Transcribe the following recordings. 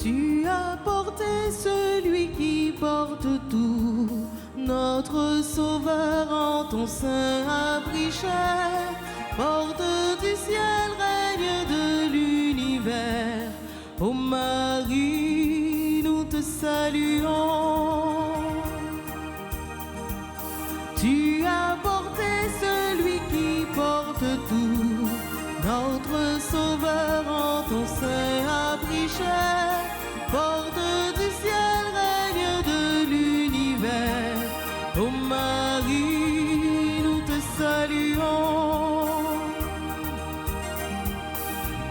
Tu as porté celui qui porte tout, notre Sauveur en ton sein a pris chair. Porte du ciel, règne de l'univers. Ô Marie, nous te saluons. Tu as porté celui qui porte tout, notre Sauveur en ton sein a pris chair. Porte du ciel, règne de l'univers. Ô Marie, nous te saluons.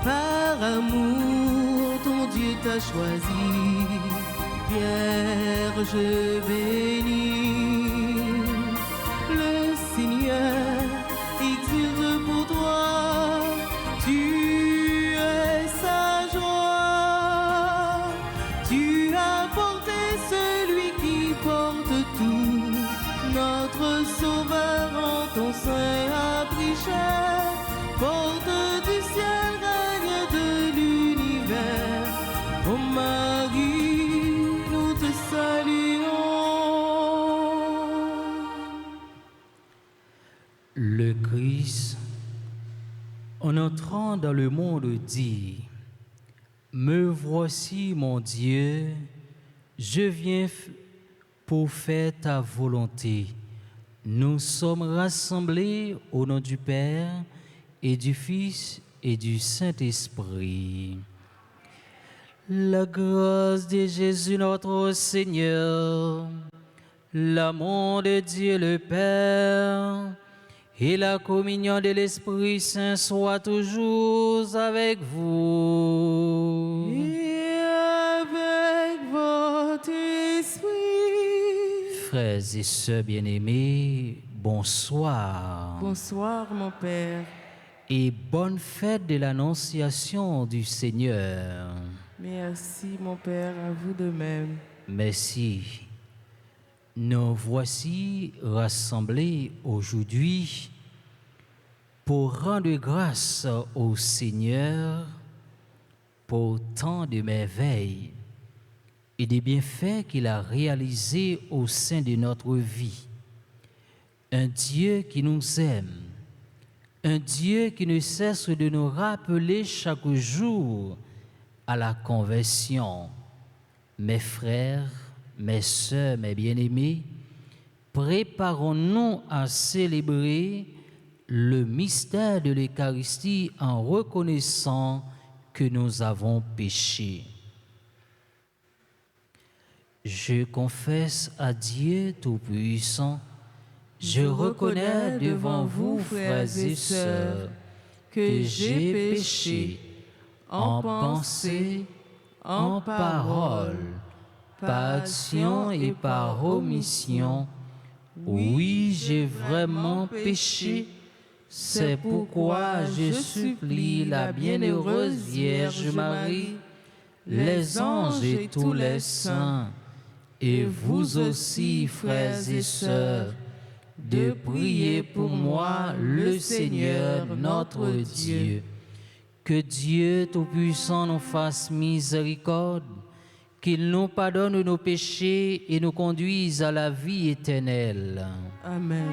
Par amour, ton Dieu t'a choisi, Vierge bénie. Le Seigneur exulte pour toi, tu es sa joie. Tu as porté celui qui porte tout, notre Sauveur en ton sein a pris chair. Porte du ciel, règne de l'univers. Ô Marie, nous te saluons. Le Christ, en entrant dans le monde, dit: Me voici, mon Dieu, je viens pour faire ta volonté. Nous sommes rassemblés au nom du Père et du Fils et du Saint-Esprit. La grâce de Jésus notre Seigneur, l'amour de Dieu le Père et la communion de l'Esprit Saint soient toujours avec vous. Et avec votre esprit. Frères et sœurs bien-aimés, bonsoir. Bonsoir, mon Père. Et bonne fête de l'Annonciation du Seigneur. Merci, mon Père, à vous de même. Merci. Nous voici rassemblés aujourd'hui pour rendre grâce au Seigneur pour tant de merveilles et des bienfaits qu'il a réalisés au sein de notre vie. Un Dieu qui nous aime, un Dieu qui ne cesse de nous rappeler chaque jour à la conversion. Mes frères, mes sœurs, mes bien-aimés, préparons-nous à célébrer le mystère de l'Eucharistie en reconnaissant que nous avons péché. Je confesse à Dieu Tout-Puissant, je reconnais devant vous, frères et sœurs, que j'ai péché en pensée, en parole, par action et par omission. Oui, j'ai vraiment péché. C'est pourquoi je supplie la bienheureuse Vierge Marie, les anges et tous les saints, et vous aussi, frères et sœurs, de prier pour moi, le Seigneur, notre Dieu. Que Dieu Tout-Puissant nous fasse miséricorde, qu'il nous pardonne nos péchés et nous conduise à la vie éternelle. Amen.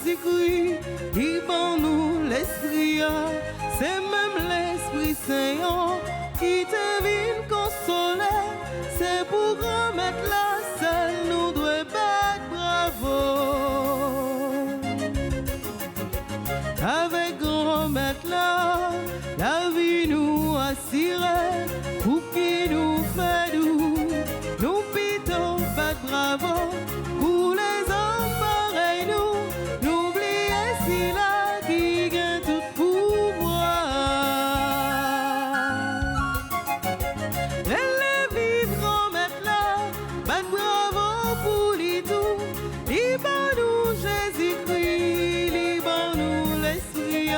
Jésus-Christ, libère-nous l'esprit, c'est même l'Esprit Saint qui te vient consoler, c'est pour remettre la seule, nous devons battre bravo. Avec remettre la vie nous assurer, pour qui nous fait doux, nous pitons battre bravo. Pour les hommes pareils nous, n'oubliez si là qui gagne tout pouvoir. Les vivre remettre là, battre bravo pour les tout, libère-nous Jésus-Christ, libère-nous l'esprit,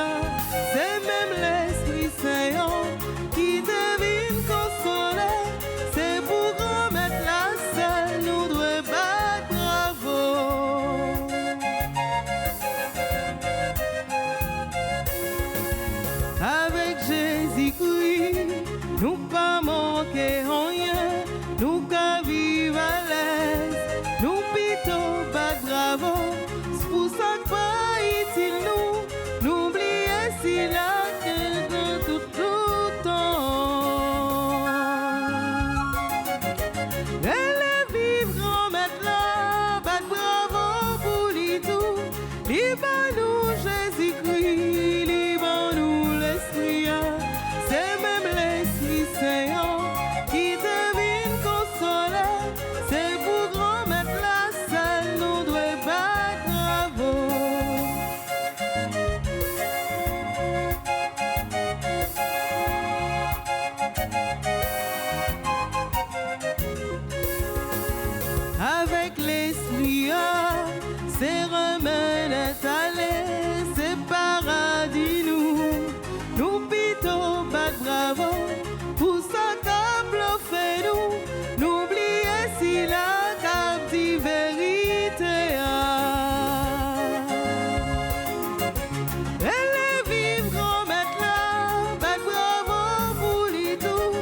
c'est même l'Esprit Saint qui te vient consoler, c'est pour remettre la seule, nous devons battre bravo. Avec Jésus-Christ, nous pas manquer rien, nous qu'à vivre à l'aise, nous pitons battre bravo, c'est pour ça que pas utile nous, n'oubliez si la quelqu'un tout le temps. Les vivre remettre là, battre bravo pour les tout, libère-nous Jésus-Christ, libère-nous l'esprit, c'est même l'Esprit Saint qui te vient consoler, c'est pour remettre la seule, nous devons battre bravo. Avec l'esprit, c'est remède aller, c'est paradis nous pitons battre bravo, pour ça qu'a bluffé nous, n'oubliez si la cap dit vérité. Les vivre remettre là, battre bravo pour les tout,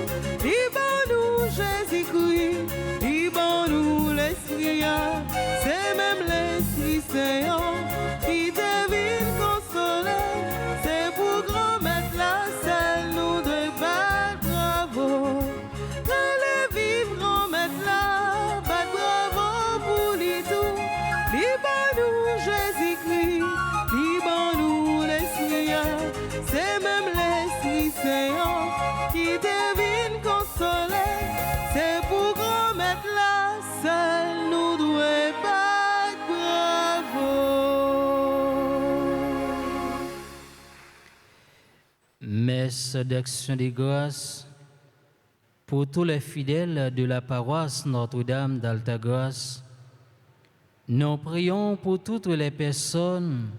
libère-nous Jésus-Christ, libère-nous l'esprit, c'est même l'Esprit Saint qui te vient consoler, c'est pour remettre la seule, nous devons battre bravo. Les vivre remettre là, battre bravo pour les tout, libère-nous Jésus-Christ, libère-nous l'esprit, c'est même l'Esprit Saint qui te vient consoler, c'est pour remettre la seule, nous devons battre bravo. Messe d'action des grâces pour tous les fidèles de la paroisse Notre-Dame d'Altagrace. Nous prions pour toutes les personnes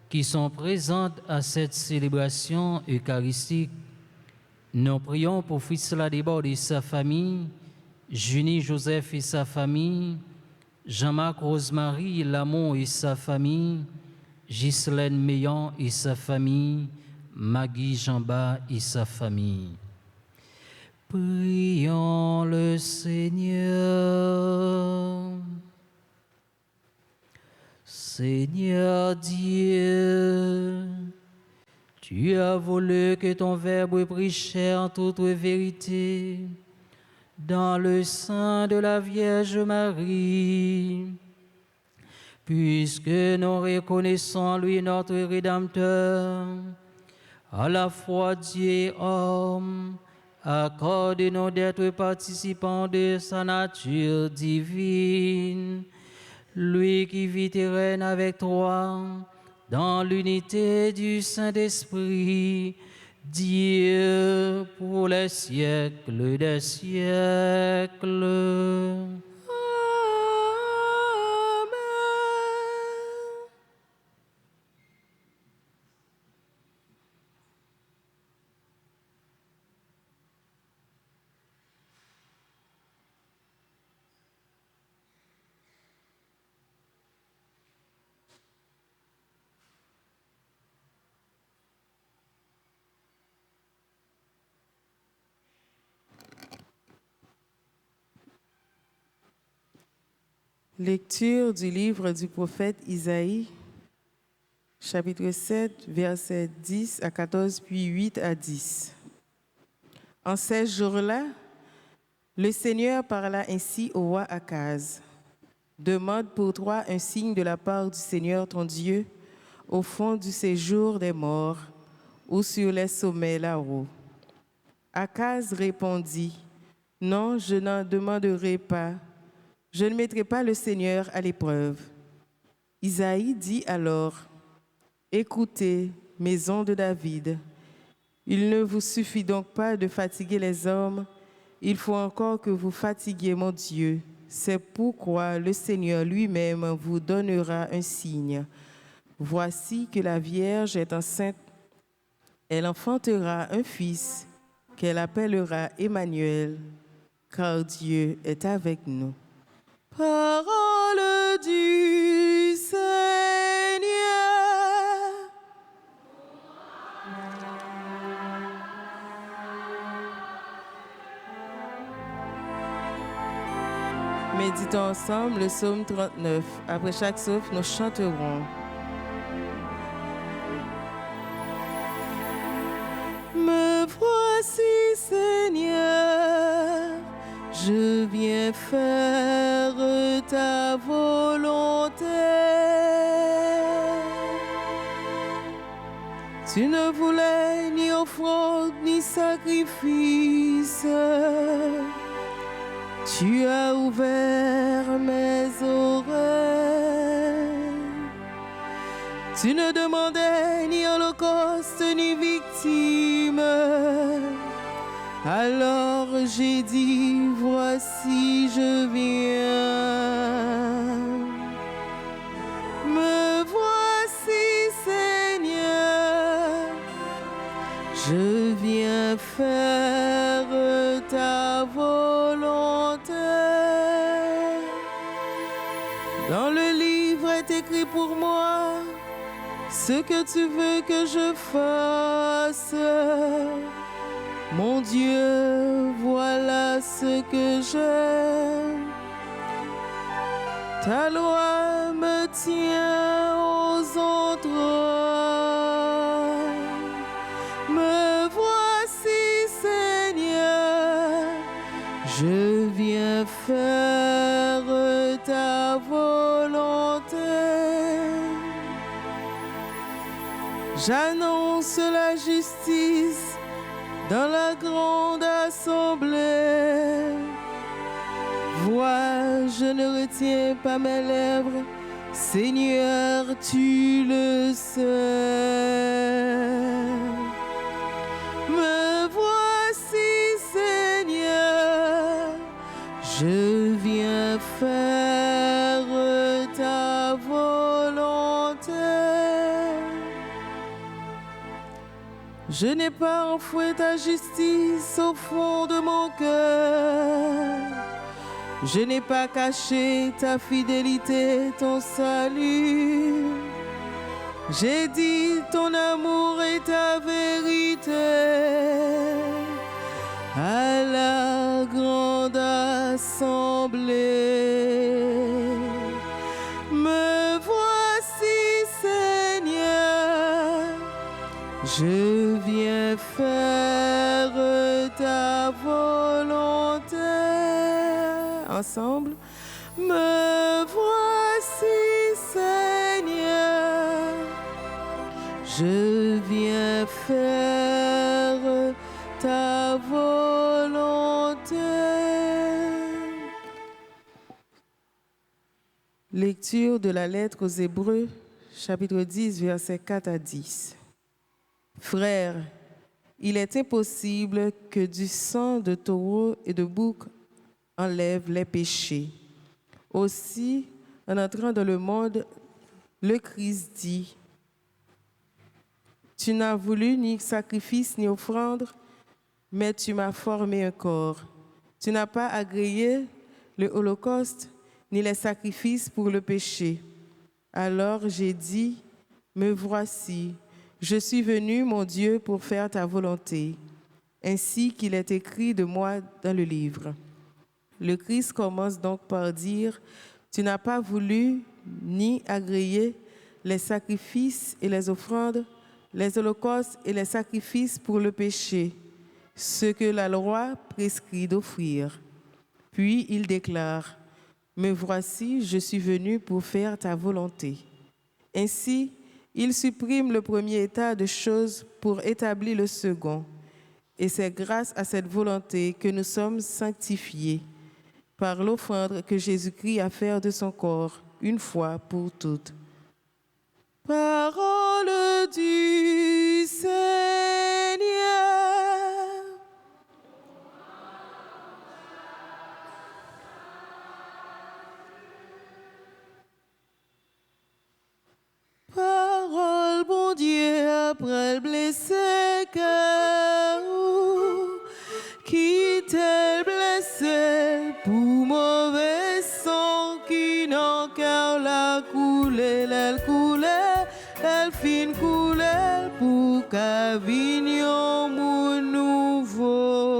qui sont présentes à cette célébration eucharistique. Nous prions pour Frisla Desbordes et sa famille, Junie Joseph et sa famille, Jean-Marc Rosemary Lamont et sa famille, Ghislaine Meillan et sa famille, Maggie Jamba et sa famille. Prions le Seigneur. Seigneur Dieu, tu as voulu que ton Verbe prit chair en toute vérité dans le sein de la Vierge Marie. Puisque nous reconnaissons lui notre Rédempteur, à la fois Dieu et homme, accorde-nous d'être participants de sa nature divine, lui qui vit et règne avec toi dans l'unité du Saint-Esprit, Dieu pour les siècles des siècles. Lecture du livre du prophète Isaïe. chapitre 7, versets 10 à 14, puis 8 à 10. En ces jours-là, le Seigneur parla ainsi au roi Akaz. Demande pour toi un signe de la part du Seigneur ton Dieu, au fond du séjour des morts ou sur les sommets là-haut. Akaz répondit, non, je n'en demanderai pas. Je ne mettrai pas le Seigneur à l'épreuve. Isaïe dit alors, écoutez, maison de David, il ne vous suffit donc pas de fatiguer les hommes, il faut encore que vous fatiguiez mon Dieu. C'est pourquoi le Seigneur lui-même vous donnera un signe. Voici que la Vierge est enceinte, elle enfantera un fils qu'elle appellera Emmanuel, car Dieu est avec nous. Parole du Seigneur. Méditons ensemble le psaume 39. Après chaque souffle, nous chanterons. Me voici, Seigneur, je viens faire ta volonté. Tu ne voulais ni offrande ni sacrifice. Tu as ouvert mes oreilles. Tu ne demandais ni holocauste ni victime. Alors j'ai dit, voici je viens. Me voici, Seigneur, je viens faire ta volonté. Dans le livre est écrit pour moi ce que tu veux que je fasse. Mon Dieu, voilà ce que j'aime. Ta loi me tient aux entrailles. Me voici, Seigneur, je viens faire ta volonté. J'annonce la justice dans la grande assemblée. Vois, je ne retiens pas mes lèvres, Seigneur, tu le sais. Me voici, Seigneur, je viens faire ta volonté. Je n'ai pas enfoué ta justice au fond de mon cœur. Je n'ai pas caché ta fidélité, ton salut. J'ai dit ton amour et ta vérité à la grande assemblée. Me voici, Seigneur, je viens faire ta volonté. Ensemble. Me voici, Seigneur, je viens faire ta volonté. Lecture de la lettre aux Hébreux, chapitre 10, versets 4 à 10. Frères, il est impossible que du sang de taureau et de bouc enlève les péchés. Aussi, en entrant dans le monde, le Christ dit, tu n'as voulu ni sacrifice ni offrande, mais tu m'as formé un corps. Tu n'as pas agréé le holocauste ni les sacrifices pour le péché. Alors j'ai dit, me voici, je suis venu, mon Dieu, pour faire ta volonté, ainsi qu'il est écrit de moi dans le livre. Le Christ commence donc par dire, tu n'as pas voulu ni agréé les sacrifices et les offrandes, les holocaustes et les sacrifices pour le péché, ce que la loi prescrit d'offrir. Puis il déclare, « Me voici, je suis venu pour faire ta volonté. » Ainsi, il supprime le premier état de choses pour établir le second. Et c'est grâce à cette volonté que nous sommes sanctifiés par l'offrande que Jésus-Christ a fait de son corps, une fois pour toutes. Parole du Seigneur. Parole, bon Dieu, après le blessé cœur, qui t'est blessé pour mauvais sang, qui n'en cœur la coulée, elle coulée, elle fin coulée, pour qu'avignon mon nouveau.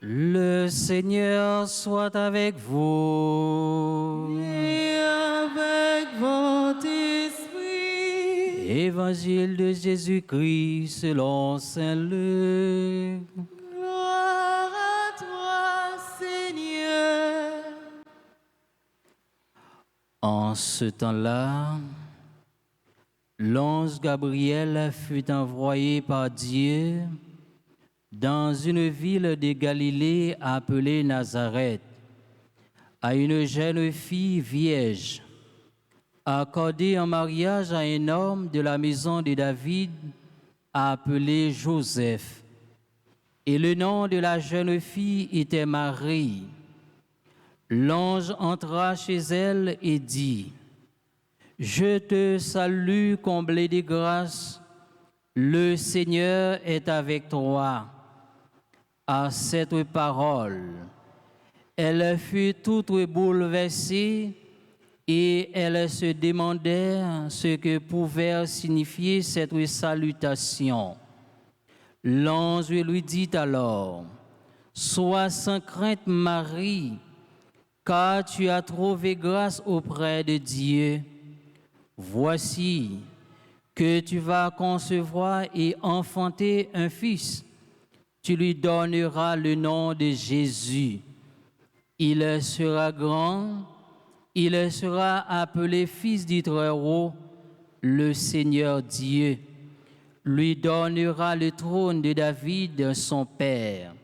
Le Seigneur soit avec vous. Et avec votre esprit. Évangile de Jésus-Christ selon Saint Luc. Gloire à toi, Seigneur. En ce temps-là, l'ange Gabriel fut envoyé par Dieu dans une ville de Galilée appelée Nazareth, à une jeune fille vierge, accordée en mariage à un homme de la maison de David appelé Joseph. Et le nom de la jeune fille était Marie. L'ange entra chez elle et dit, « Je te salue, comblée de grâce, le Seigneur est avec toi. » À cette parole, elle fut toute bouleversée et elle se demandait ce que pouvait signifier cette salutation. L'ange lui dit alors, « Sois sans crainte, Marie, car tu as trouvé grâce auprès de Dieu. Voici que tu vas concevoir et enfanter un fils. Tu lui donneras le nom de Jésus. Il sera grand, il sera appelé fils du Très-Haut. Le Seigneur Dieu lui donnera le trône de David, son père.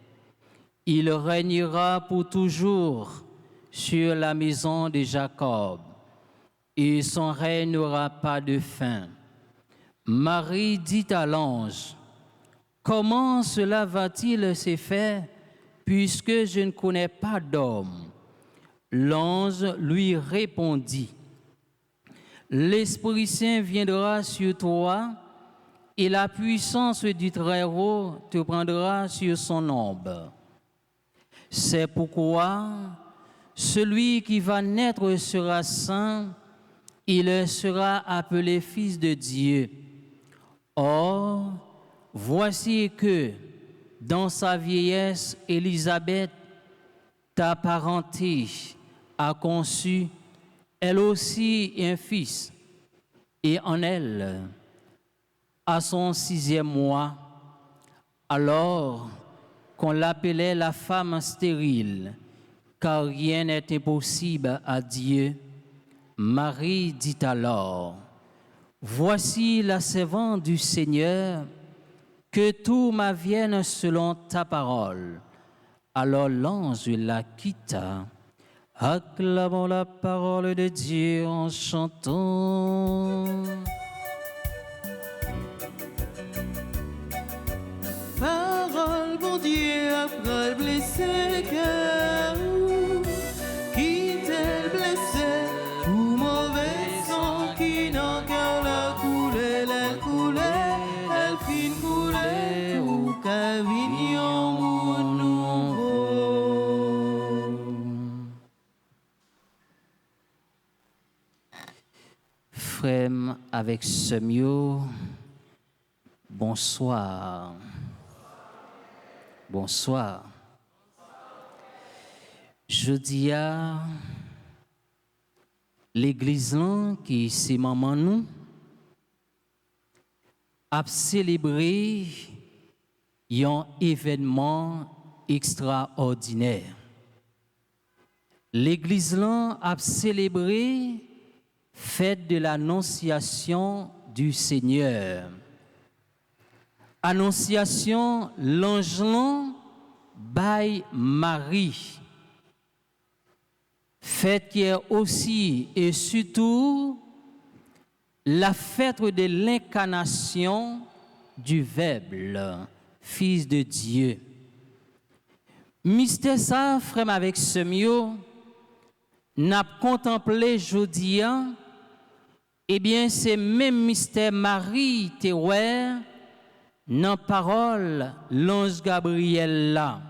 Il régnera pour toujours sur la maison de Jacob, et son règne n'aura pas de fin. » Marie dit à l'ange, « Comment cela va-t-il se faire, puisque je ne connais pas d'homme ?» L'ange lui répondit, « L'Esprit Saint viendra sur toi, et la puissance du Très-Haut te prendra sur son ombre. C'est pourquoi celui qui va naître sera saint, il sera appelé fils de Dieu. Or, voici que, dans sa vieillesse, Élisabeth, ta parenté, a conçu, elle aussi, un fils, et en elle, à son 6e mois, alors qu'on l'appelait la femme stérile, car rien n'est impossible à Dieu, Marie dit alors, « Voici la servante du Seigneur, que tout m'advienne selon ta parole. » Alors l'ange la quitta. Acclamons la parole de Dieu en chantant. Parole, mon Dieu, après le blessé cœur, qui t'est blessé, ou mauvais sang, qui n'encore la coulée, elle fin coulée, ou qu'à Frère avec Semio, bonsoir. Bonsoir. Je dis à l'église qui c'est maman nous a célébré un événement extraordinaire. L'église a célébré fête de l'Annonciation du Seigneur. Annonciation l'ange by Marie. Fête qui est aussi et surtout la fête de l'incarnation du Verbe, Fils de Dieu. Mystère ça, frère avec Semio, n'a contemplé jeudi, eh bien c'est même mystère Marie Théouer dans parole l'ange Gabriel là.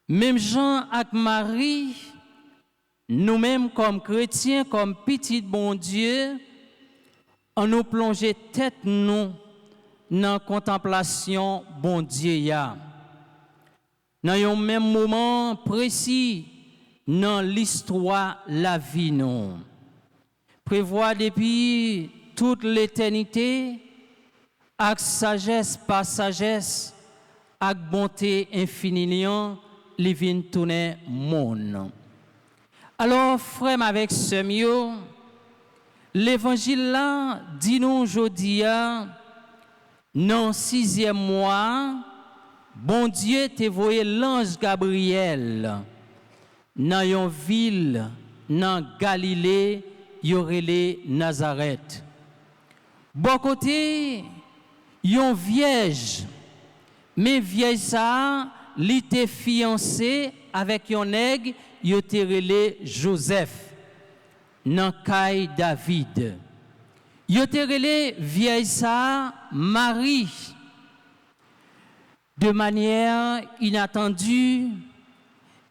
Même Jean et Marie, nous-mêmes comme chrétiens, comme petits bon Dieu, on nous plongeait tête nous dans contemplation bon Dieu ya. Dans un même moment précis dans l'histoire la vie nous. Prévoir depuis toute l'éternité avec sagesse par sagesse, avec bonté infinie, les vins tourner monde. Alors, frère avec Semio, l'évangile là dit nous aujourd'hui, dans 6e mois, bon Dieu t'a envoyé l'ange Gabriel dans une ville, dans Galilée, yorele Nazareth. Bon côté, yon vierge, mais vierge ça, li te fiancé avec yon nègre, yo te relé Joseph, nan kay David. Yo te relé vierge ça, Marie. De manière inattendue,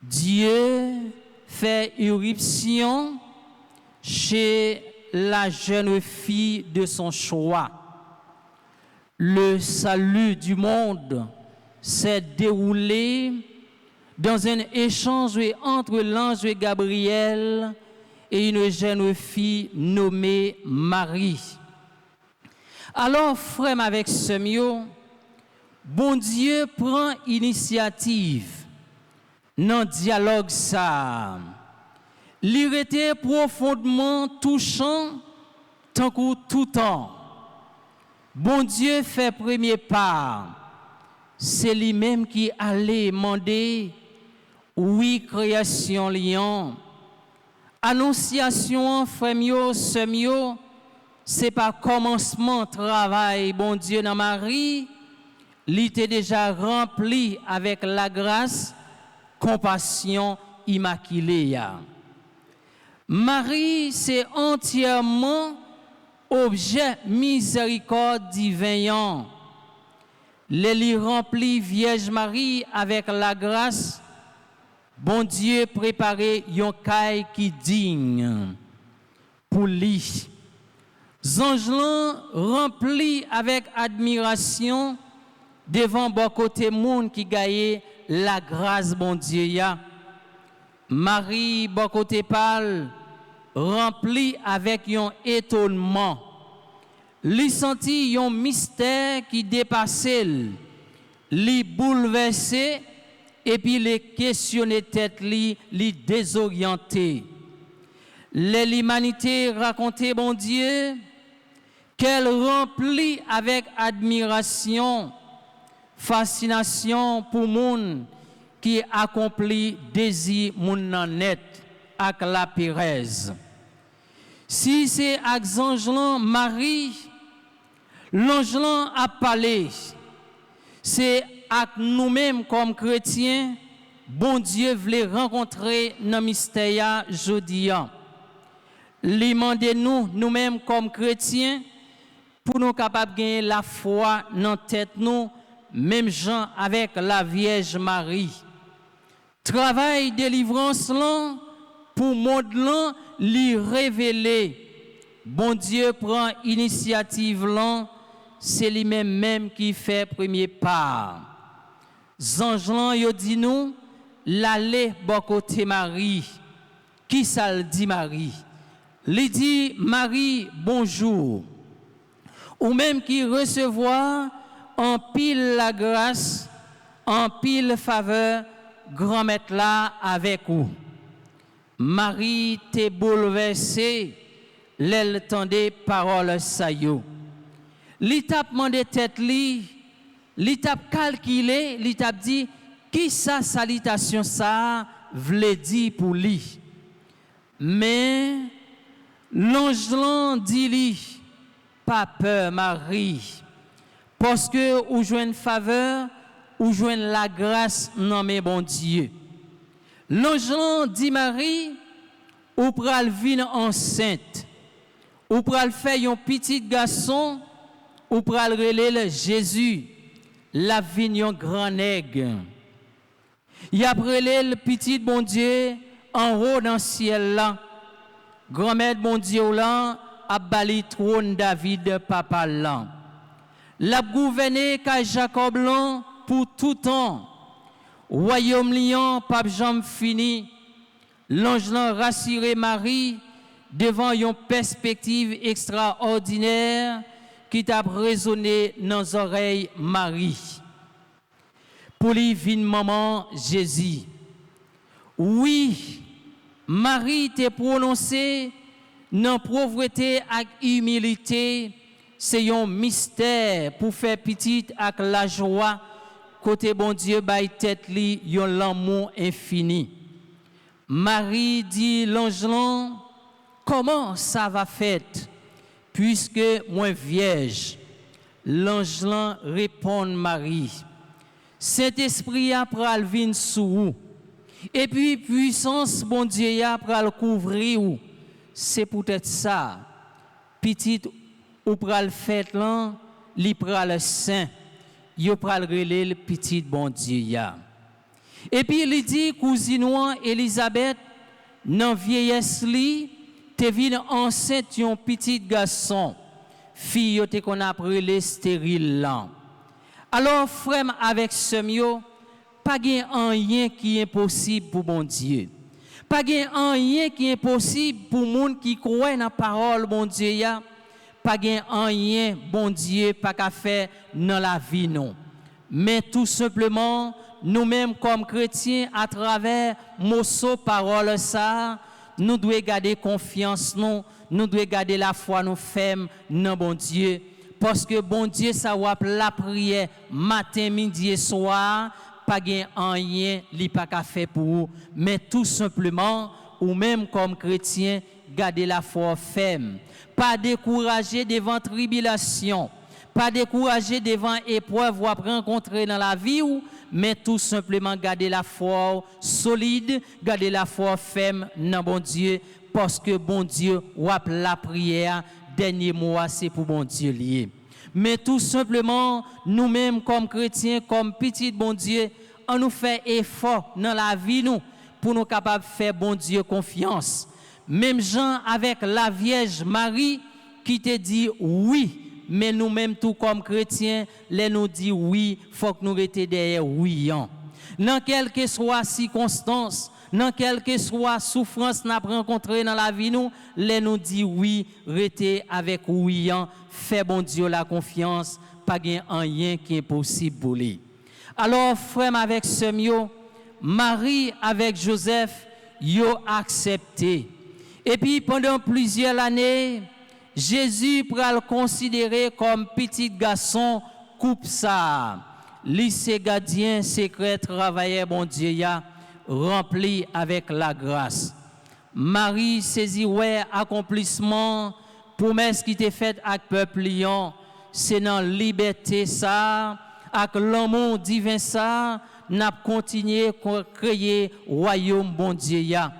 Dieu fait irruption chez la jeune fille de son choix. Le salut du monde s'est déroulé dans un échange entre l'ange Gabriel et une jeune fille nommée Marie. Alors, frère avec Semio, bon Dieu prend initiative dans le dialogue ça. Il était profondément touchant tant que tout temps. Bon Dieu fait premier pas. C'est lui-même qui allait demander, oui, création lion. Annonciation, frère semio, c'est pas commencement travail, bon Dieu dans Marie. Il était déjà rempli avec la grâce, compassion immaculée. Marie, c'est entièrement objet miséricorde divin. Les remplit Vierge Marie avec la grâce. Bon Dieu préparé yon caille qui digne pour lui. Zangelan rempli avec admiration devant bon côté monde qui gagne la grâce bon Dieu ya. Marie bon côté pâle rempli avec un étonnement. Li senti un mystère qui dépassait, li bouleversé et puis les questionner tête li désorienté. L'humanité racontait bon Dieu qu'elle remplit avec admiration, fascination pour monde qui accomplit désir moun net avec la Pérez. Si c'est avec Zangelan Marie, l'angelan a parlé, c'est avec nous-mêmes comme chrétiens, bon Dieu voulait rencontrer dans le mystère jeudi. Demandez-nous, nous-mêmes comme chrétiens, pour nous capables de gagner la foi dans la tête, nous, même gens avec la Vierge Marie. Travail délivrance là, pour monde là, lui révéler bon Dieu prend initiative là, c'est lui-même qui fait premier pas. Zange lan yo dit nous, l'aller bon côté Marie. Qui ça le dit Marie? Il dit Marie, bonjour. Ou même qui recevoir en pile la grâce, en pile faveur, grand maître là avec vous. Marie t'est bouleversée, l'elle tendait parole sa yo. L'étape mandé tête li, l'étape calculé, l'étape dit qui sa salutation ça vle dit pour lui. Mais l'ange dit li pas peur Marie parce que ou joine faveur ou joine la grâce non mais bon Dieu. L'ange dit Marie ou pral vin enceinte ou pral faire un petit garçon ou pral relève Jésus la vignon grand nègre. Y a prélé le petit bon Dieu en haut dans le ciel là. Grand-mère bon Dieu là a bali trône David papa là. La gouverné ka Jacob là pour tout temps. Royaume lion pape jamais fini. L'ange là rassuré Marie devant une perspective extraordinaire qui t'a résonné dans les oreilles Marie. Pour lui vin maman Jésus. Oui, Marie t'a prononcé dans pauvreté et humilité, c'est un mystère pour faire petite avec la joie côté bon Dieu bail tête li yon l'amour infini. Marie dit l'ange comment ça va fait puisque moi vierge. L'ange répond Marie. Saint-Esprit a pral vin sous et puis puissance bon Dieu a pral couvrir ou. C'est peut-être ça. Petite ou pral fait là, li pral saint, yo pral relé le petit bon Dieu ya. Et puis il dit cousinois Elisabeth nan vieillesse li te vin enceinte yon petit garçon. Fille te qu'on a relé stérile là. Alors frère avec semio pas gen rien qui est impossible pour bon Dieu. Pas gen rien qui est impossible pour monde qui croit dans la parole bon Dieu ya. Pas gen rien bon Dieu pas qu'à faire dans la vie non. Mais tout simplement nous-mêmes comme chrétiens à travers morceau parole ça, nous devons garder confiance nous devons garder la foi nous ferme dans bon Dieu parce que bon Dieu ça wap la prière matin midi et soir pas gen rien li pas qu'à faire pour vous mais tout simplement ou même comme chrétien garder la foi ferme pas décourager devant tribulation pas décourager devant épreuve ou rencontrer dans la vie ou mais tout simplement garder la foi solide garder la foi ferme dans bon Dieu parce que bon Dieu wap la prière dernier mois c'est pour bon Dieu lié. Mais tout simplement, nous-mêmes comme chrétiens, comme petits bon Dieu, on nous fait effort dans la vie nous pour nous capables de faire bon Dieu confiance. Même Jean avec la Vierge Marie qui te dit oui, mais nous-mêmes tout comme chrétiens, les nous dit oui, faut que nous restions derrière oui. Dans quelle que soit circonstance, dans quelle que soit souffrance n'a rencontré dans la vie nous, les nous dit oui, rester avec oui, fait bon Dieu la confiance, pas gain rien qui est possible pour lui. Alors frère avec Semio, Marie avec Joseph, yo accepté. Et puis pendant plusieurs années, Jésus pral considéré comme petit garçon coupe ça. Lycée gardien secret travailleur bon Dieu ya rempli avec la grâce. Marie saisit ouais accomplissement promesse qui était faite avec peuple lion, c'est dans liberté ça, avec l'amour divin ça, n'a continué à créer royaume bon Dieu ya.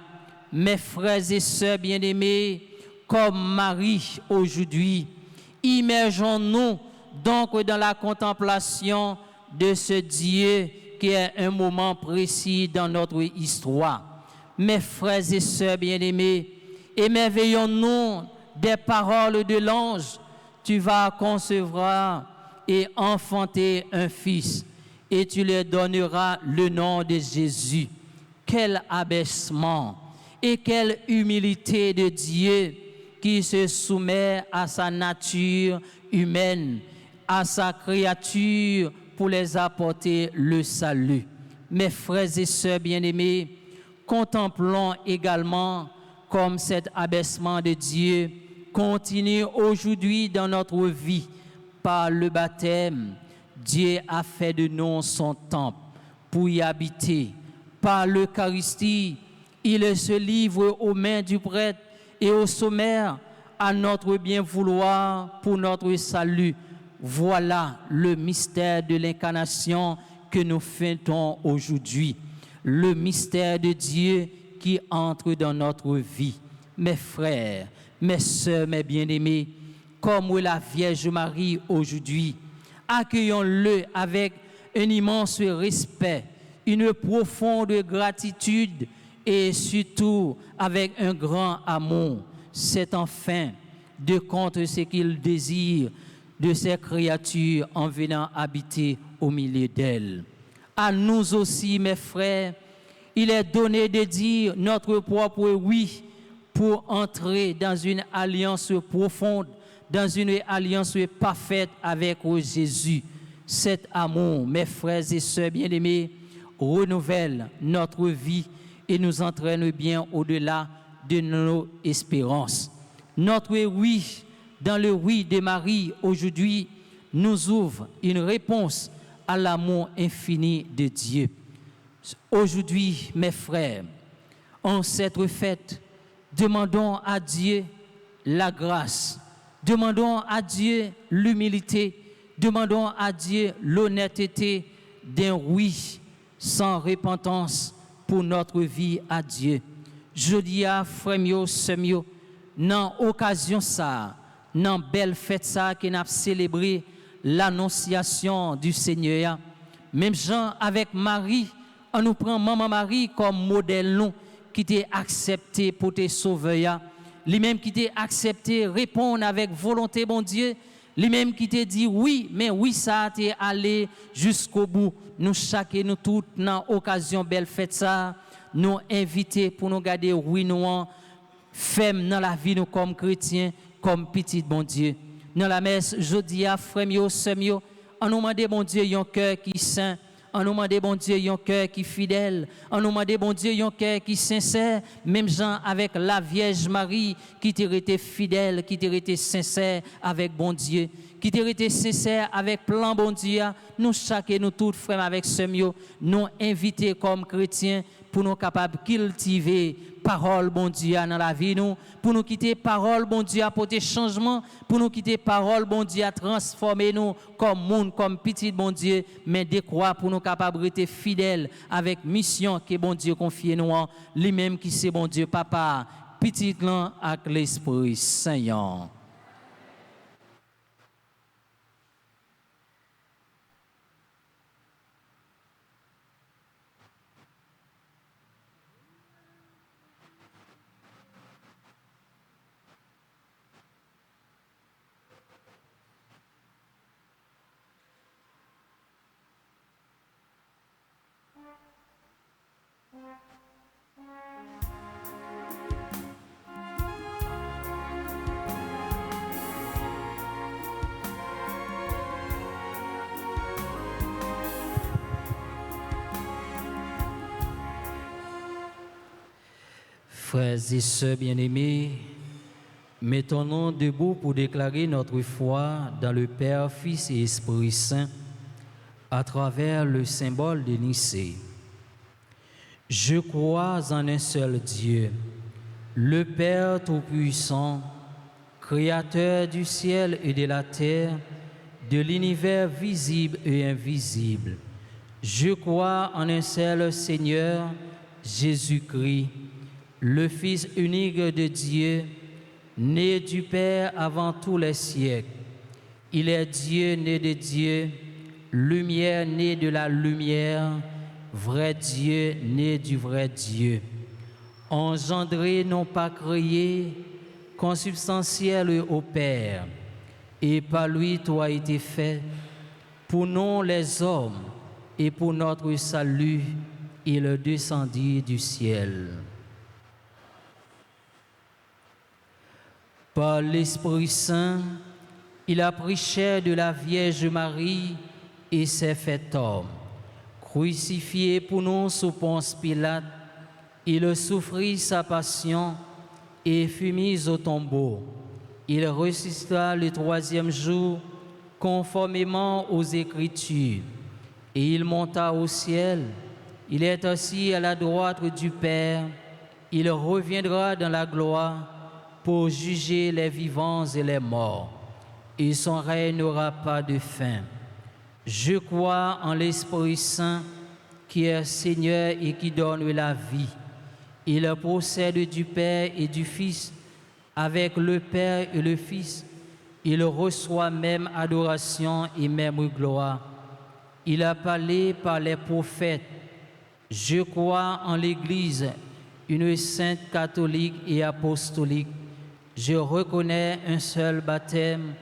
Mes frères et sœurs bien-aimés, comme Marie aujourd'hui, immergeons-nous donc dans la contemplation de ce Dieu qui est un moment précis dans notre histoire. Mes frères et sœurs bien-aimés, émerveillons-nous des paroles de l'ange, tu vas concevoir et enfanter un fils, et tu lui donneras le nom de Jésus. Quel abaissement et quelle humilité de Dieu qui se soumet à sa nature humaine, à sa créature pour les apporter le salut. Mes frères et sœurs bien-aimés, contemplons également comme cet abaissement de Dieu continue aujourd'hui dans notre vie par le baptême. Dieu a fait de nous son temple pour y habiter. Par l'Eucharistie, il se livre aux mains du prêtre et au sommaire à notre bien vouloir pour notre salut. Voilà le mystère de l'incarnation que nous fêtons aujourd'hui. Le mystère de Dieu qui entre dans notre vie. Mes frères, mes sœurs, mes bien-aimés, comme la Vierge Marie aujourd'hui, accueillons-le avec un immense respect, une profonde gratitude et surtout avec un grand amour. C'est enfin de compte ce qu'il désire de ces créatures en venant habiter au milieu d'elles. À nous aussi, mes frères, il est donné de dire notre propre oui pour entrer dans une alliance profonde, dans une alliance parfaite avec Jésus. Cet amour, mes frères et sœurs bien-aimés, renouvelle notre vie et nous entraîne bien au-delà de nos espérances. Notre oui, dans le oui de Marie aujourd'hui, nous ouvre une réponse à l'amour infini de Dieu. Aujourd'hui, mes frères, en cette fête, demandons à Dieu la grâce, demandons à Dieu l'humilité, demandons à Dieu l'honnêteté d'un oui sans repentance pour notre vie à Dieu. Je dis à frère mio, sœur mio, dans occasion ça, dans belle fête ça qui n'a célébré l'annonciation du Seigneur. Même Jean avec Marie, on nous prend maman Marie comme modèle nous qui t'est accepté pour te sauver. Lui-même qui t'est accepté répondre avec volonté bon Dieu. Lui-même qui t'a dit oui, mais oui ça t'est allé jusqu'au bout. Nous chacun nous toutes dans occasion belle fête ça, nous inviter pour nous garder oui nous ferme dans la vie nous comme chrétiens, comme petit bon Dieu. Dans la messe jeudi à frère mio, sœur mio, on nous demande bon Dieu un cœur qui saint. On nous demande, bon Dieu, un cœur qui est fidèle. On nous demande, bon Dieu, un cœur qui est sincère. Même Jean avec la Vierge Marie, qui t'a été fidèle, qui t'a été sincère avec bon Dieu, qui t'a été sincère avec plan bon Dieu. Nous, chacun, nous tous, frères, avec ce mieux, nous invités comme chrétiens pour nous capables de cultiver parole bon Dieu dans la vie nous, pour nous quitter parole bon Dieu à apporter changement, pour nous quitter parole bon Dieu à transformer nous comme monde, comme petit bon Dieu, mais décroître pour nous capables d'être fidèles avec mission que bon Dieu confie nous, lui-même qui c'est bon Dieu papa, petit là avec l'Esprit Saint. Frères et sœurs bien-aimés, mettons-nous debout pour déclarer notre foi dans le Père, Fils et Esprit Saint à travers le symbole de Nicée. Je crois en un seul Dieu, le Père Tout-Puissant, Créateur du ciel et de la terre, de l'univers visible et invisible. Je crois en un seul Seigneur, Jésus-Christ, le Fils unique de Dieu, né du Père avant tous les siècles. Il est Dieu né de Dieu, lumière née de la lumière, vrai Dieu né du vrai Dieu. Engendré, non pas créé, consubstantiel au Père, et par lui tout a été fait. Pour nous les hommes, et pour notre salut, il descendit du ciel. Par l'Esprit Saint, il a pris chair de la Vierge Marie et s'est fait homme. Crucifié pour nous sous Ponce Pilate, il souffrit sa passion et fut mis au tombeau. Il ressuscita le troisième jour, conformément aux Écritures, et il monta au ciel. Il est assis à la droite du Père. Il reviendra dans la gloire pour juger les vivants et les morts, et son règne n'aura pas de fin. Je crois en l'Esprit Saint, qui est Seigneur et qui donne la vie. Il procède du Père et du Fils, avec le Père et le Fils. Il reçoit même adoration et même gloire. Il a parlé par les prophètes. Je crois en l'Église, une sainte catholique et apostolique. Je reconnais un seul baptême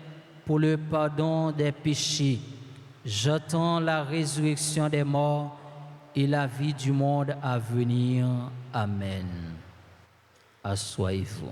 pour le pardon des péchés. J'attends la résurrection des morts et la vie du monde à venir. Amen. Asseyez-vous.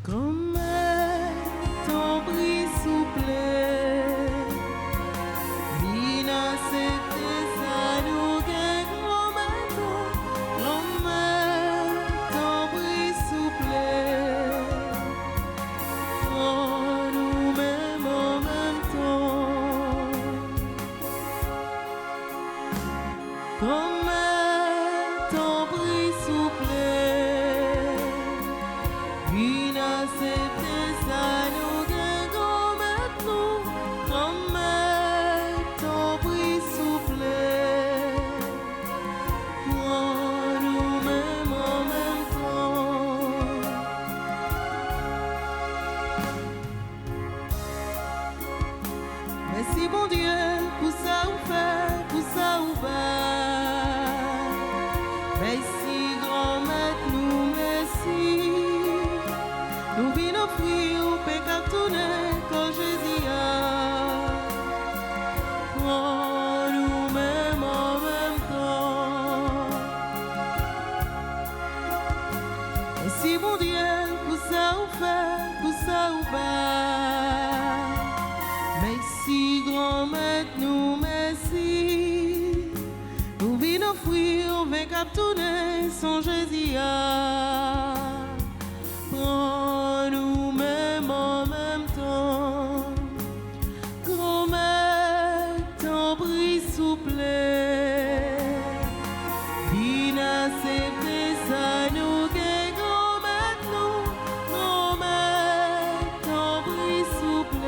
Comme ton bris souple, vina c'était ça nous gagne maintenant. Comme ton bris souple, en nous-mêmes en même temps. Comme ton bris souple, vina c'était ça nous gagnons maintenant. Comme ton bris souple, en nous-mêmes en même temps. Merci bon Dieu pour ça ou fait, pour ça ou pas. Merci grand maître, nous merci. Nous venons offrir au pécat tourné quand Jésus a. En nous-mêmes en même temps. Merci bon Dieu pour ça ou fait, pour ça ou pas. Merci grand maître, nous merci. Nous venons offrir au pécat tourné sans Jésus a. En nous-mêmes en même temps. Comme ton bris souple, vina c'était ça nous gagnons maintenant. Comme ton bris souple,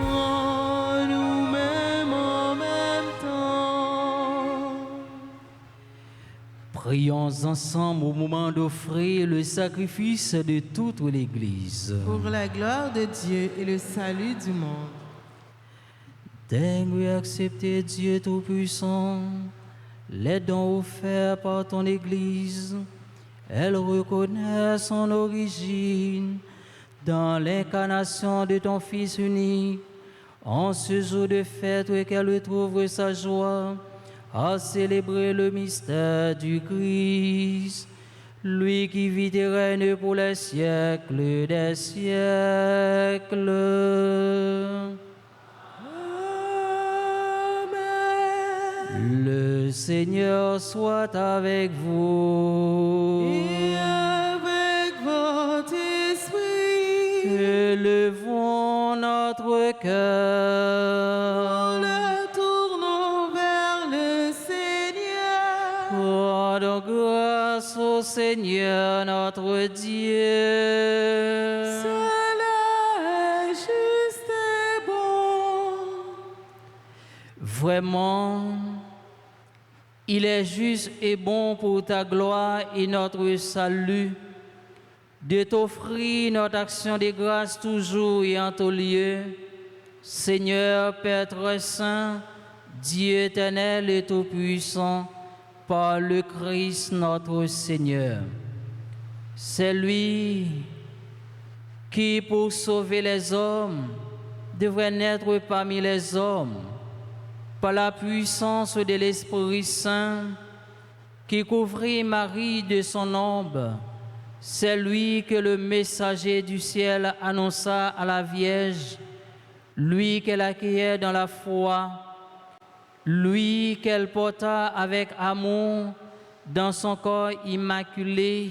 en nous-mêmes en même temps. Prions ensemble au moment d'offrir le sacrifice de toute l'Église. Pour la gloire de Dieu et le salut du monde. Daigne accepter, Dieu Tout-Puissant, les dons offerts par ton Église. Elle reconnaît son origine dans l'incarnation de ton Fils unique. En ce jour de fête, qu'elle trouve sa joie à célébrer le mystère du Christ, lui qui vit et règne pour les siècles des siècles. Le Seigneur soit avec vous. Et avec votre esprit, Élevons notre cœur. nous le tournons vers le Seigneur. Rendons grâce au Seigneur notre Dieu. Cela est juste et bon. Vraiment, il est juste et bon pour ta gloire et notre salut de t'offrir notre action de grâce toujours et en tout lieu. Seigneur, Père très saint, Dieu éternel et tout-puissant, par le Christ notre Seigneur. C'est lui qui, pour sauver les hommes, devrait naître parmi les hommes, par la puissance de l'Esprit Saint, qui couvrit Marie de son ombre. C'est lui que le messager du ciel annonça à la Vierge, lui qu'elle accueillait dans la foi, lui qu'elle porta avec amour dans son corps immaculé.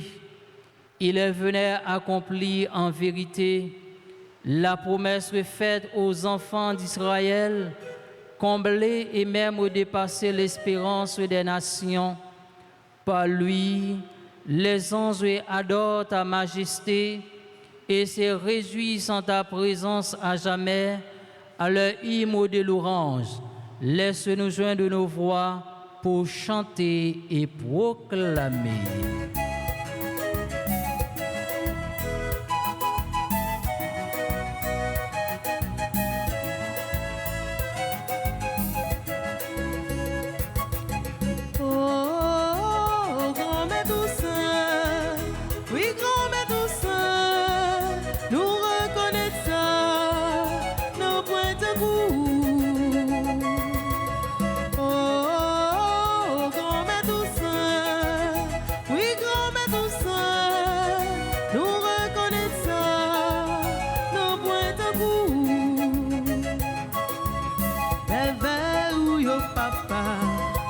Il venait accomplir en vérité la promesse faite aux enfants d'Israël, combler et même dépasser l'espérance des nations. Par lui, les anges adorent ta majesté et se réjouissent en ta présence à jamais. À leur hymne de louange, laisse-nous joindre nos voix pour chanter et proclamer.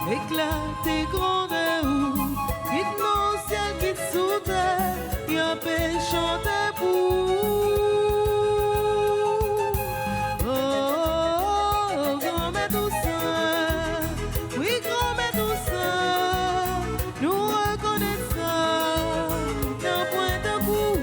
Éclaté grandeur, quitte mon ciel, quitte sous terre, y a paix chanter pour. Oh, grand-mère douceur, oui, grand-mère douceur, nous reconnaissons d'un point de coup.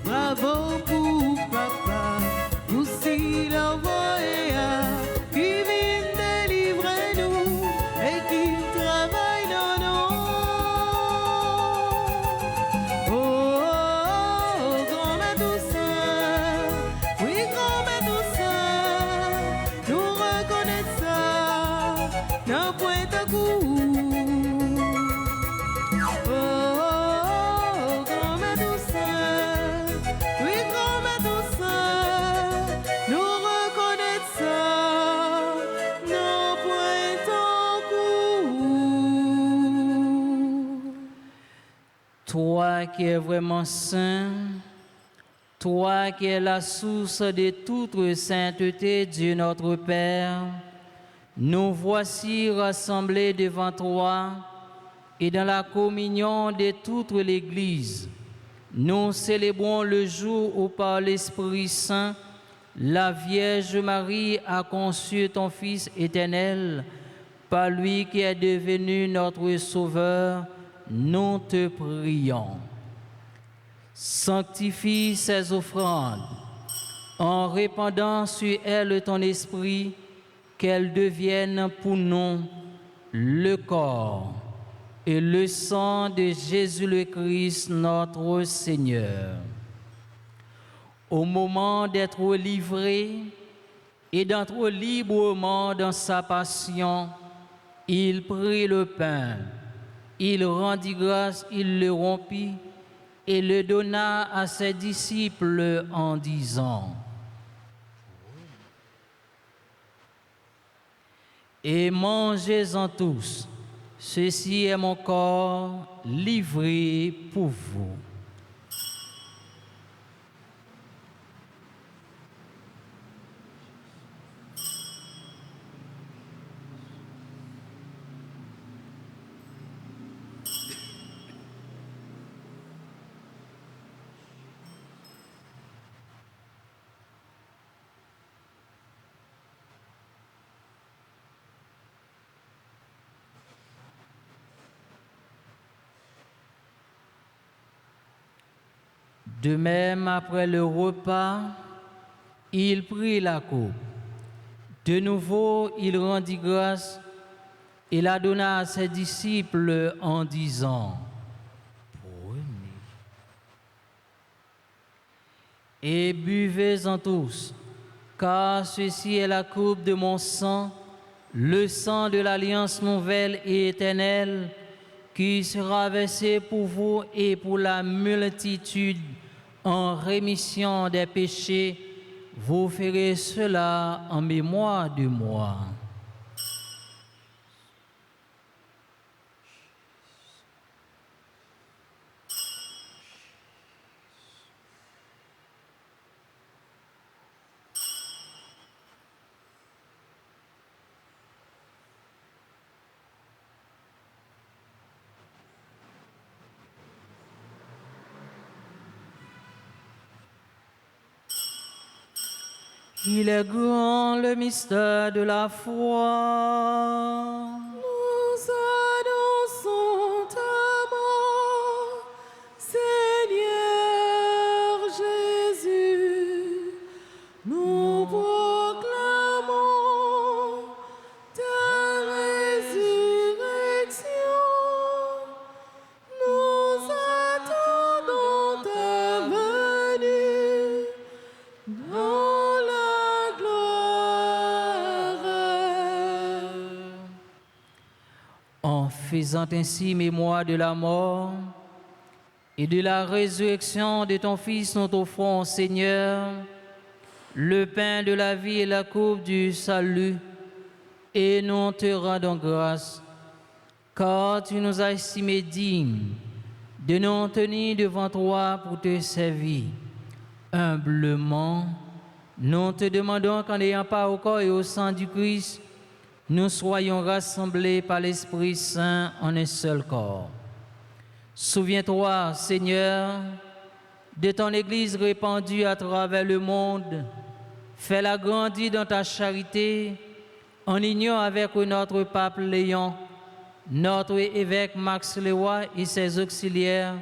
Bravo pour papa, aussi l'envoya, qui vient délivrer nous et qui travaille dans nous. Oh, grand-mère douceur, oui, grand-mère douceur, nous reconnaissons d'un point de coup. Oh, grand-mère douceur, oui, grand-mère douceur, nous reconnaissons nos points en cours. Toi qui es vraiment saint, toi qui es la source de toute sainteté, Dieu notre Père, nous voici rassemblés devant toi et dans la communion de toute l'Église. Nous célébrons le jour où par l'Esprit Saint, la Vierge Marie a conçu ton Fils éternel, par lui qui est devenu notre Sauveur. Nous te prions. Sanctifie ces offrandes en répandant sur elles ton esprit, qu'elles deviennent pour nous le corps et le sang de Jésus le Christ, notre Seigneur. Au moment d'être livré et d'entrer librement dans sa passion, il prit le pain, il rendit grâce, il le rompit et le donna à ses disciples en disant: et mangez-en tous, ceci est mon corps livré pour vous. De même, après le repas, il prit la coupe. De nouveau, il rendit grâce et la donna à ses disciples en disant: Prenez et buvez-en tous, car ceci est la coupe de mon sang, le sang de l'alliance nouvelle et éternelle, qui sera versé pour vous et pour la multitude en rémission des péchés. Vous ferez cela en mémoire de moi. Il est grand le mystère de la foi. Nous annonçons ta mort, Seigneur Jésus. Nous proclamons ta résurrection. Nous attendons ta venue dans la gloire. En faisant ainsi mémoire de la mort et de la résurrection de ton Fils, nous t'offrons, Seigneur, le pain de la vie et la coupe du salut, et nous te rendons grâce, car tu nous as estimés dignes de nous tenir devant toi pour te servir. Humblement, nous te demandons qu'en ayant part au corps et au sang du Christ, nous soyons rassemblés par l'Esprit Saint en un seul corps. Souviens-toi, Seigneur, de ton Église répandue à travers le monde. Fais-la grandir dans ta charité, en union avec notre pape Léon, notre évêque Max Leroy et ses auxiliaires,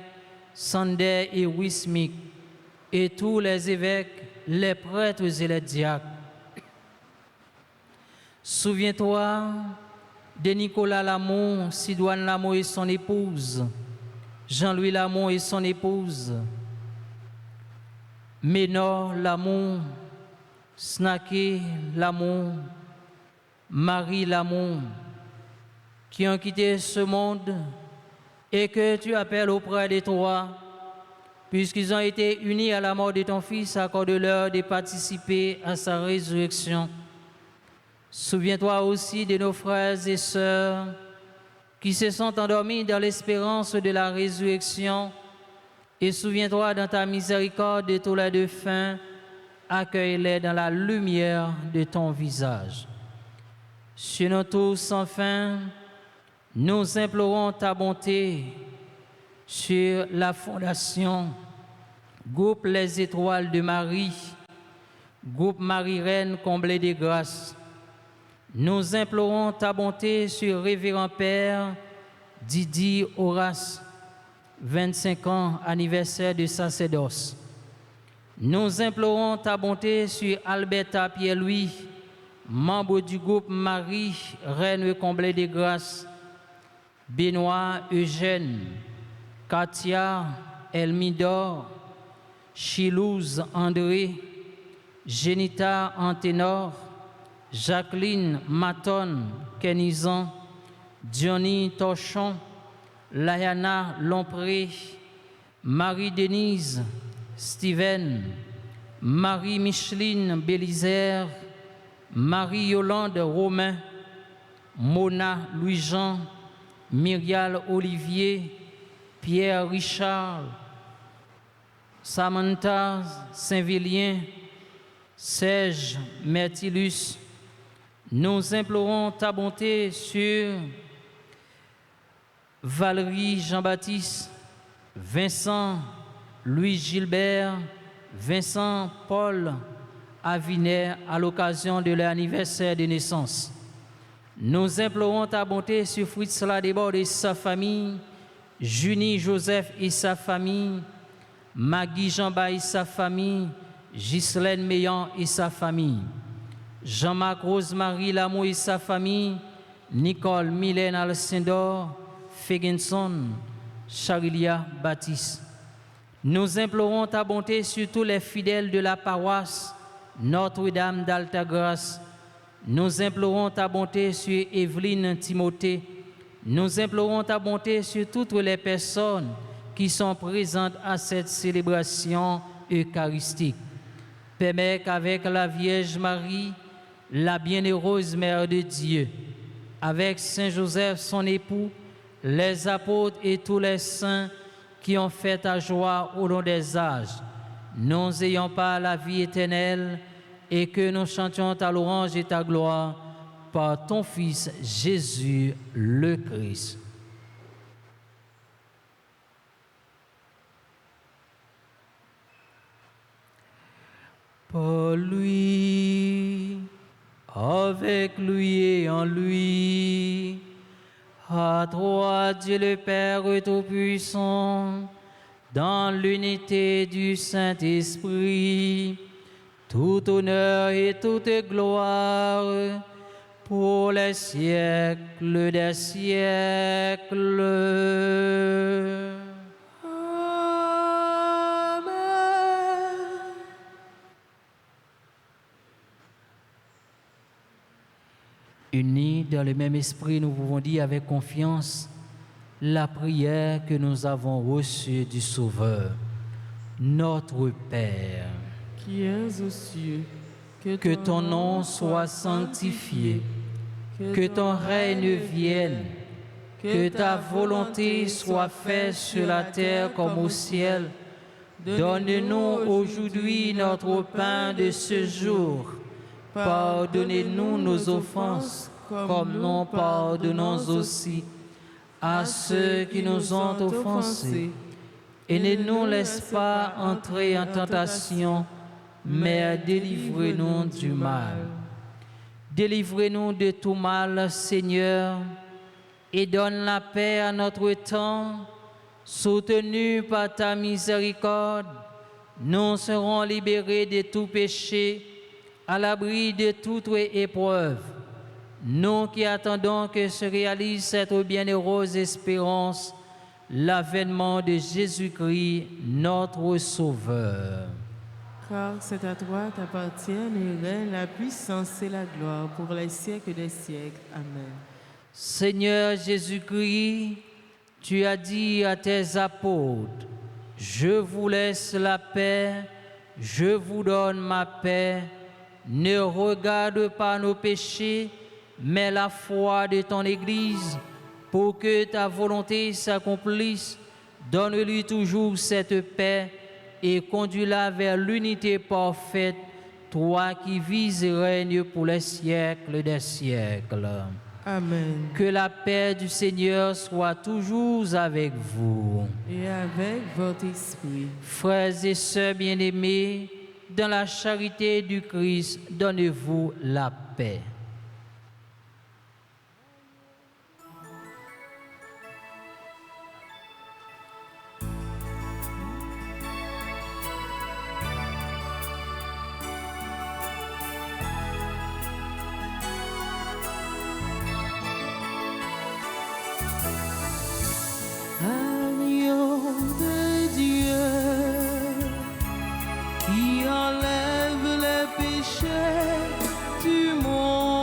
Sander et Wismik, et tous les évêques, les prêtres et les diacres. Souviens-toi de Nicolas Lamont, Sidoine Lamont et son épouse, Jean-Louis Lamont et son épouse, Ménor Lamont, Snaké Lamont, Marie Lamont, qui ont quitté ce monde et que tu appelles auprès de toi, puisqu'ils ont été unis à la mort de ton Fils, accorde-leur de participer à sa résurrection. Souviens-toi aussi de nos frères et sœurs qui se sont endormis dans l'espérance de la résurrection, et souviens-toi dans ta miséricorde de tous les défunts, accueille-les dans la lumière de ton visage. Sur nous tous, enfin, nous implorons ta bonté sur la fondation Groupe Les Étoiles de Marie, Groupe Marie-Reine comblée de grâce. Nous implorons ta bonté sur Révérend Père Didier Horace, 25 ans, anniversaire de sacerdoce. Nous implorons ta bonté sur Alberta Pierre-Louis, membre du groupe Marie, Reine comblée de grâce, Benoît Eugène, Katia Elmidor, Chilouse André, Genita Anténor, Jacqueline Maton Kenizan, Johnny Torchon, Layana Lompré, Marie-Denise Steven, Marie-Micheline Bélisère, Marie-Yolande Romain, Mona Louis-Jean, Myrial Olivier, Pierre Richard, Samantha Saint-Vilien, Serge Mertilus. Nous implorons ta bonté sur Valérie Jean-Baptiste, Vincent Louis Gilbert, Vincent Paul Aviner à l'occasion de leur anniversaire de naissance. Nous implorons ta bonté sur Fritz Ladebord et sa famille, Junie Joseph et sa famille, Maggie Jamba et sa famille, Ghislaine Meillan et sa famille, Jean-Marc Rosemary Lamour et sa famille, Nicole Mylène Alcindor, Fegenson, Charilia Baptiste. Nous implorons ta bonté sur tous les fidèles de la paroisse Notre-Dame d'Altagrace. Nous implorons ta bonté sur Evelyne Timothée. Nous implorons ta bonté sur toutes les personnes qui sont présentes à cette célébration eucharistique. Permets qu'avec la Vierge Marie, la bienheureuse Mère de Dieu, avec Saint Joseph son époux, les apôtres et tous les saints qui ont fait ta joie au long des âges, nous ayons pas la vie éternelle et que nous chantions ta louange et ta gloire par ton Fils Jésus le Christ. Par lui, avec lui et en lui, à toi Dieu le Père Tout-Puissant, dans l'unité du Saint-Esprit, tout honneur et toute gloire pour les siècles des siècles. Unis dans le même esprit, nous pouvons dire avec confiance la prière que nous avons reçue du Sauveur. Notre Père, qui es aux cieux, que ton nom soit sanctifié, que ton règne vienne, que ta volonté soit faite sur la terre comme au ciel. Donne-nous aujourd'hui notre pain de ce jour. Pardonnez-nous nos offenses, comme nous pardonnons aussi à ceux qui nous ont offensés. Et ne nous laisse pas entrer en tentation, mais délivrez-nous du mal. Délivrez-nous de tout mal, Seigneur, et donne la paix à notre temps. Soutenus par ta miséricorde, nous serons libérés de tout péché, à l'abri de toute épreuve, nous qui attendons que se réalise cette bienheureuse espérance, l'avènement de Jésus-Christ, notre Sauveur. Car c'est à toi qu'appartiennent le règne, la puissance et la gloire pour les siècles des siècles. Amen. Seigneur Jésus-Christ, tu as dit à tes apôtres, « Je vous laisse la paix, je vous donne ma paix. Ne regarde pas nos péchés, mais la foi de ton Église, pour que ta volonté s'accomplisse. Donne-lui toujours cette paix et conduis-la vers l'unité parfaite, toi qui vis et règnes pour les siècles des siècles. Amen. Que la paix du Seigneur soit toujours avec vous. Et avec votre esprit. Frères et sœurs bien-aimés, dans la charité du Christ, donnez-vous la paix. Agneau de Dieu, qui enlève les péchés du monde.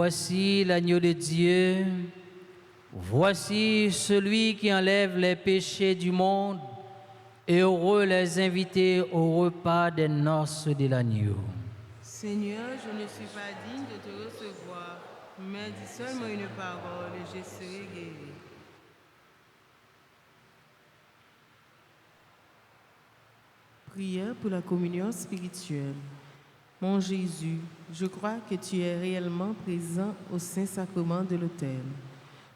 Voici l'agneau de Dieu. Voici celui qui enlève les péchés du monde. Et heureux les invités au repas des noces de l'agneau. Seigneur, je ne suis pas digne de te recevoir, mais dis seulement une parole et je serai guéri. Prière pour la communion spirituelle. Mon Jésus, je crois que tu es réellement présent au Saint-Sacrement de l'autel.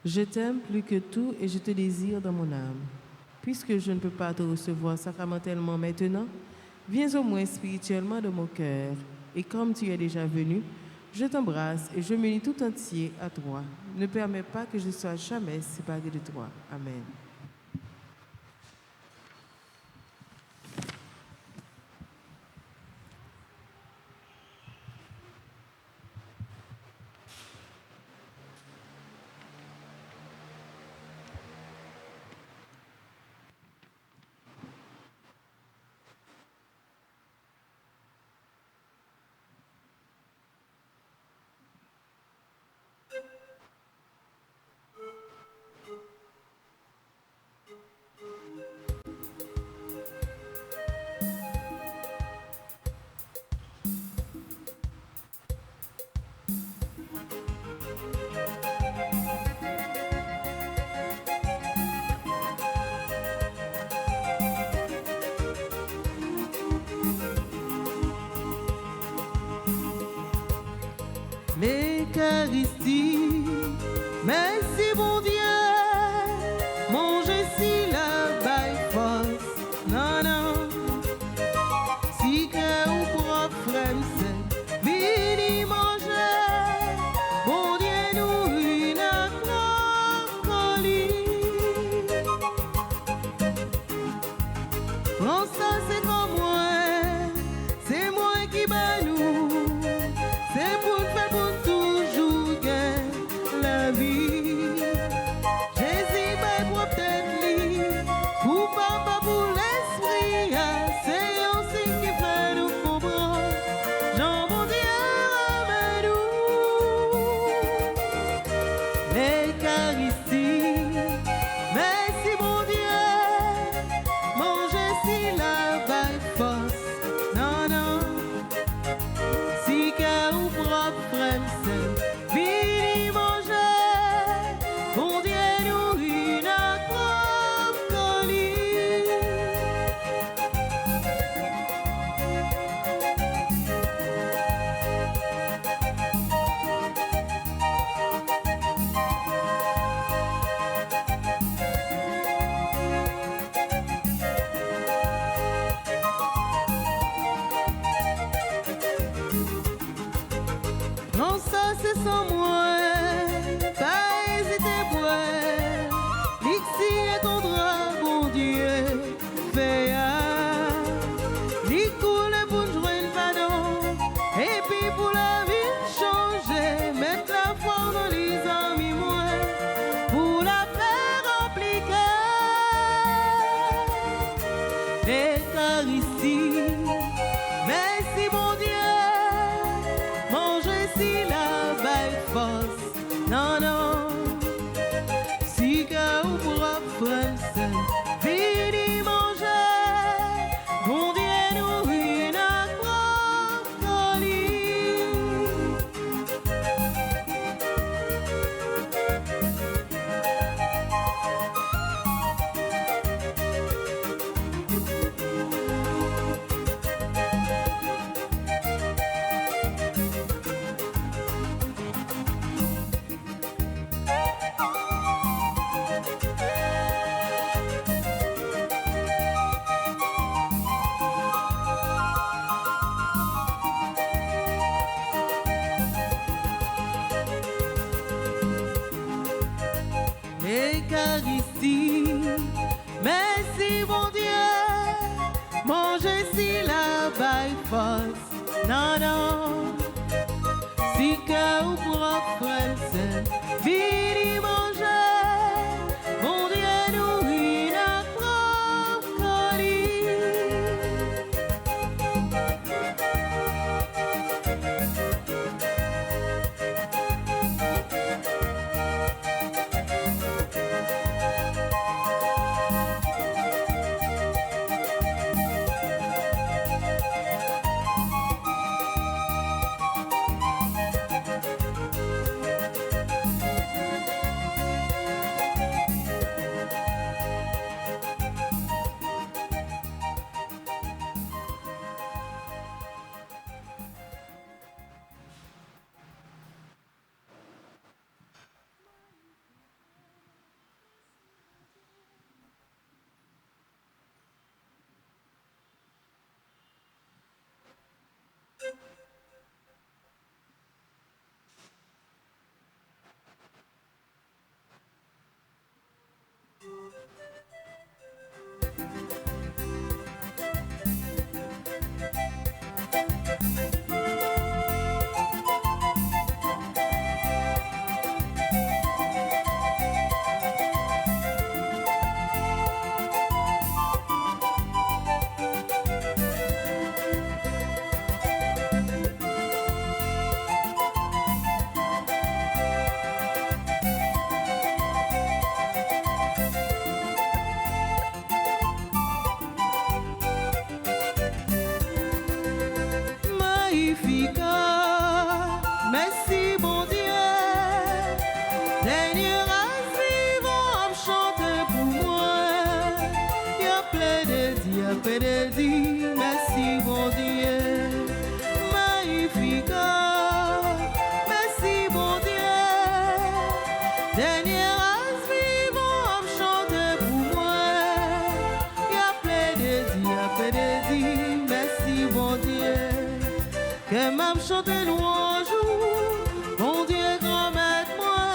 Je t'aime plus que tout et je te désire dans mon âme. Puisque je ne peux pas te recevoir sacramentellement maintenant, viens au moins spirituellement dans mon cœur. Et comme tu es déjà venu, je t'embrasse et je m'unis tout entier à toi. Ne permets pas que je sois jamais séparé de toi. Amen. L'Eucharistie, merci bon Dieu, manger si la baille force, non, non, si que ou propre c'est, vini manger, bon Dieu nous une colis. Prends ça c'est comme moi, c'est moi qui bat nous, c'est pour faire pour toujours gagner la vie. Jésus m'a protégé, pour papa, pour l'esprit, c'est un signe qui fait nous comprendre. Jean bon Dieu, amène-nous l'Eucharistie. Merci mon Dieu, manger si la baille force, non, non, si qu'à ou propre c'est, vini manger, bon Dieu nous une colis. Non, ça c'est sans moi, pas hésiter boire. L'ixi est ton droit, bon Dieu, fait l'ix coule pour nous joindre pardon, et puis pour la vie changer, mettre la foi dans les amis moins, pour la faire appliquer. L'Eucharistie, merci mon Dieu, manger si la baille force, non, non, si que ou propre c'est, vini manger, bon Dieu nous une colis. L'Eucharistie, merci bon Dieu, manger si la baille force, non, non, si que ou propre c'est, vini manger, bon Dieu nous une colis. de dire merci bon Dieu. Magnificat, merci bon Dieu. Dernière race vivant, chante pour moi. Y a plein de dire merci bon Dieu. Que m'a chanté louange, mon Dieu grand maître moi.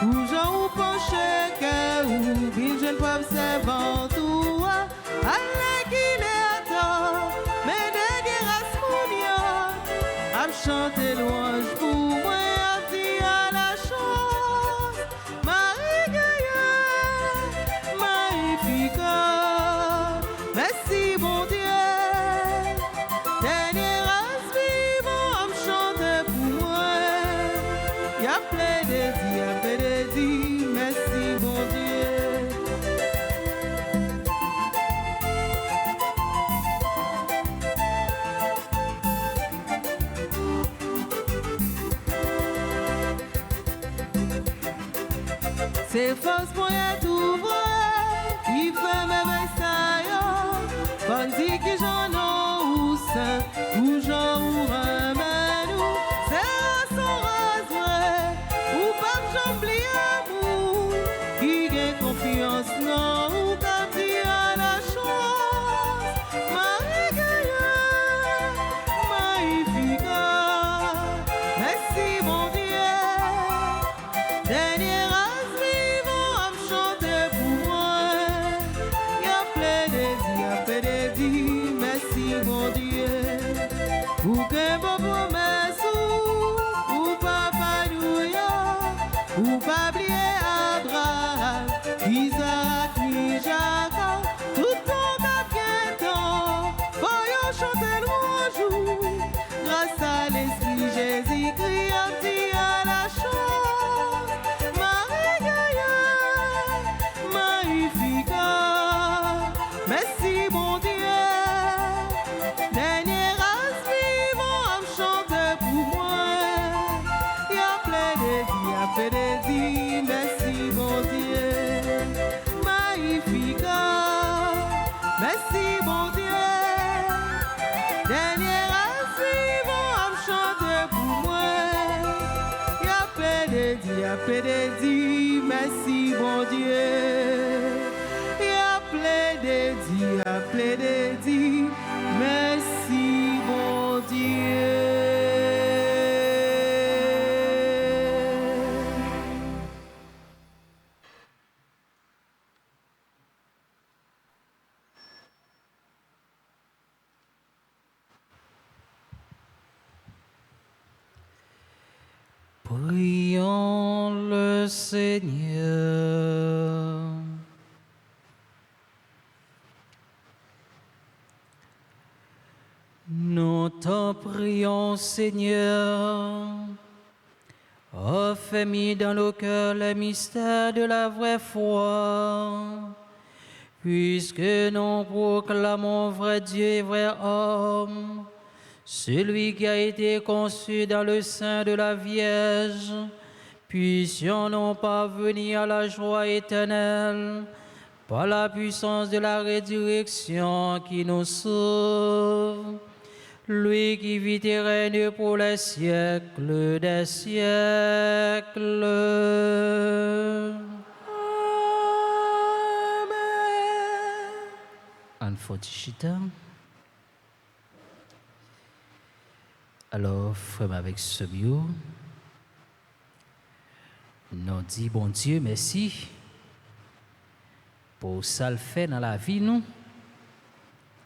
Toujours ou penché que ou bien je ne peux observer tout. Allez qu'il est à temps, mais dernière race mon a chanté louange pour moi. C'est force pour être ouvert, il fait même ça, yo. Bonne dit que j'en ai ou saint, ou j'en ou remède, ou c'est son rase vrai, ou pas j'oublie amour, qui gagne confiance, non, ou quand il a la chance, Marie-Gaïa, magnifique, merci mon Dieu. Dernière mon Dieu, ou que vos promesses, ou papa nous, ou pas oublier Abraham, Isaac, ni Jacob, tout ton a bien temps, voyons chanter louange, grâce à l'Esprit Jésus-Christ, à la chance, Marie-Gaïa, magnifique, merci mon Dieu. Merci mon Dieu, magnifique, merci mon Dieu. Dernière ainsi vont chanter pour moi. Y'a plein de dire, merci mon Dieu. Y'a plein de dire, merci mon Dieu. Prions le Seigneur. Nous t'en prions, Seigneur. Affermis dans nos cœurs le mystère de la vraie foi, puisque nous proclamons vrai Dieu et vrai homme, celui qui a été conçu dans le sein de la Vierge, puissions-nous parvenir à la joie éternelle par la puissance de la résurrection qui nous sauve, lui qui vit et règne pour les siècles des siècles. Amen. Anne Fortichita. Alors, frère avec ce bio, nous dit bon Dieu merci pour ça le fait dans la vie nous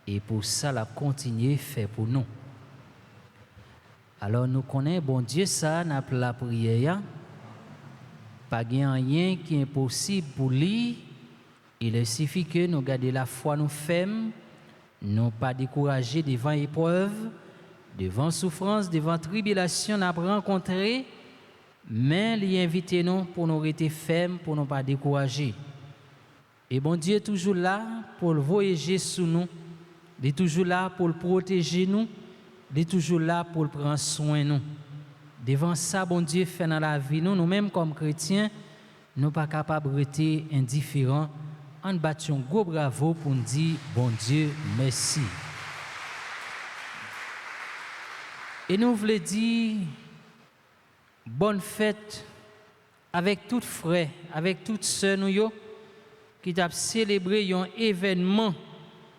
et pour ça la continuer fait pour nous. Alors nous connaissons bon Dieu ça n'a pas la prière, pas rien qui est impossible pour lui. Il suffit que nous gardions la foi nous faisons, nous pas décourager devant épreuve, devant souffrance, devant tribulation n'a rencontré, mais il invite nous pour nous rester fermes, pour ne pas décourager. Et bon Dieu est toujours là pour le voyager sous nous, il est toujours là pour le protéger nous, il est toujours là pour le prendre soin de nous. Devant ça, bon Dieu fait dans la vie nous, nous-mêmes comme chrétiens, nous ne sommes pas capables de rester indifférents en battant un gros bravo pour nous dire bon Dieu, merci. Et nous voulons dire bonne fête avec toutes frères, avec toutes sœurs nous qui t'a célébré un événement